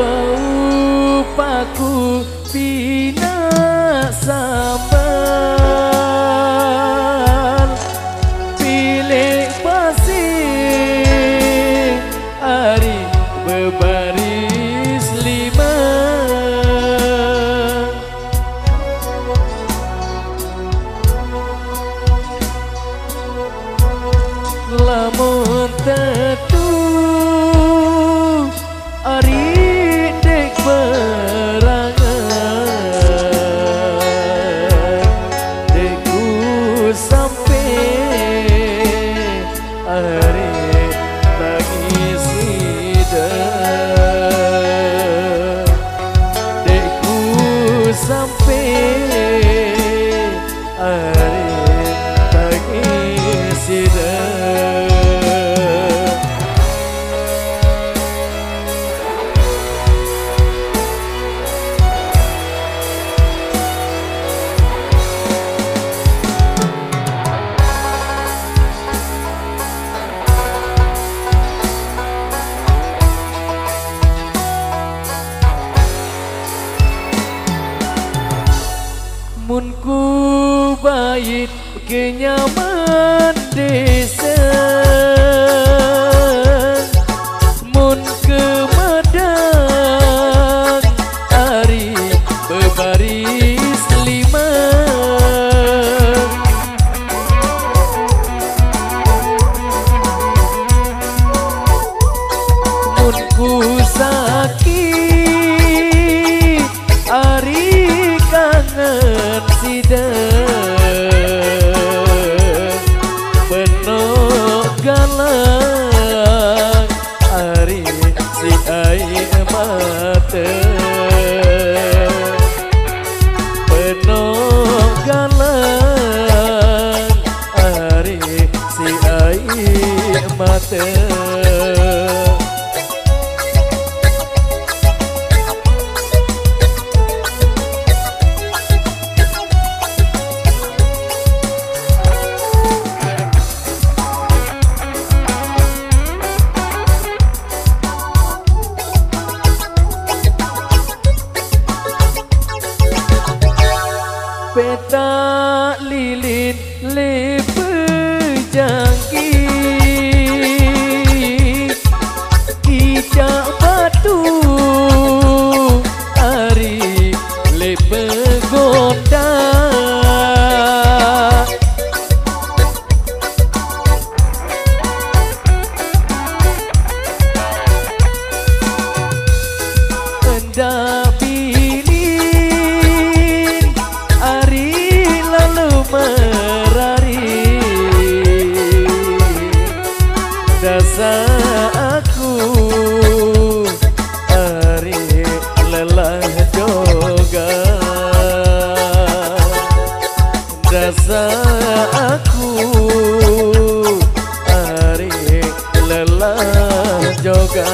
bau paku bina sambal pilih pasir hari berbaris lima lamun tetu ari dek berangan deku sampai hari tangis hidup deku sampai hari tangis hidup. Mun ku bait kenyaman desa mun ke Madang hari berbaris lima mun ku sakit hari kangen sidang penuh galang hari si air mata penuh galang hari si air mata. Peta lilin lepe jangkit kicak batu hari lepe gondak hendak rasa aku hari lelah joga rasa aku hari lelah joga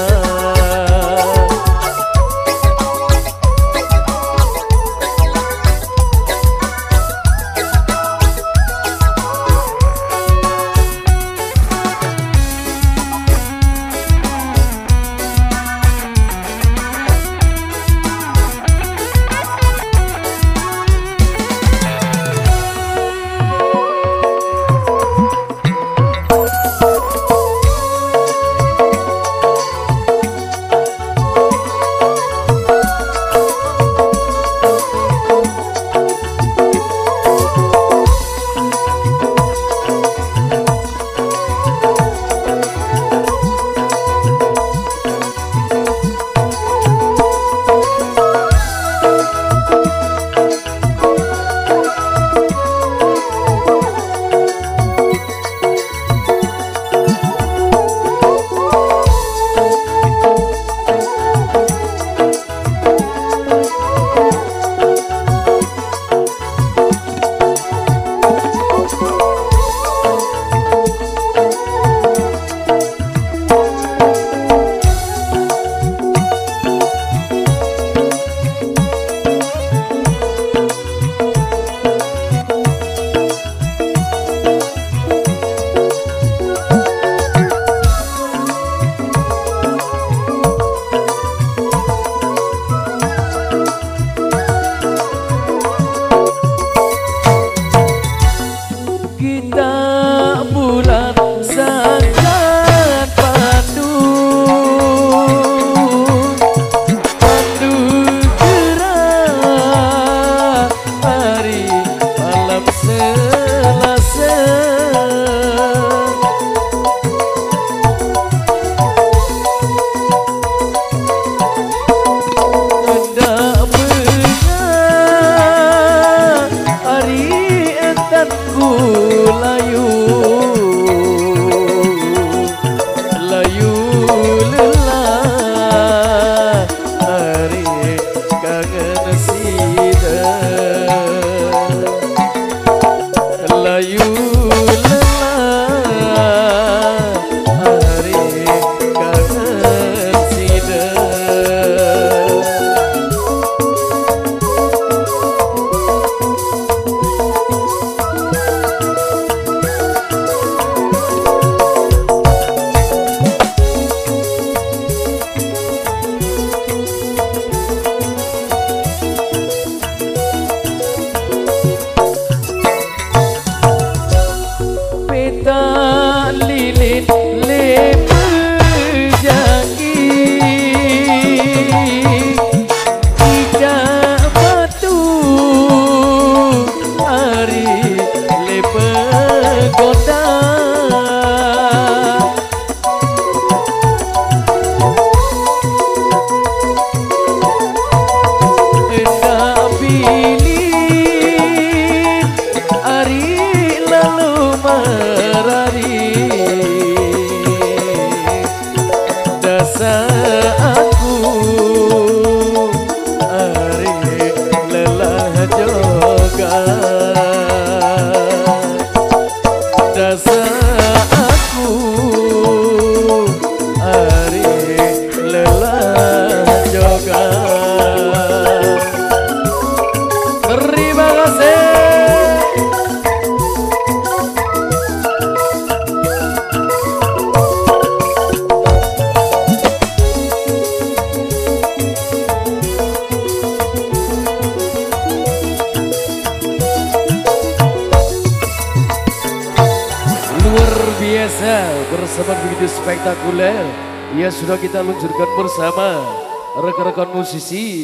joga. Terima kasih. Luar biasa, bersama begitu spektakuler. Ya sudah kita luncurkan bersama rekan-rekan musisi.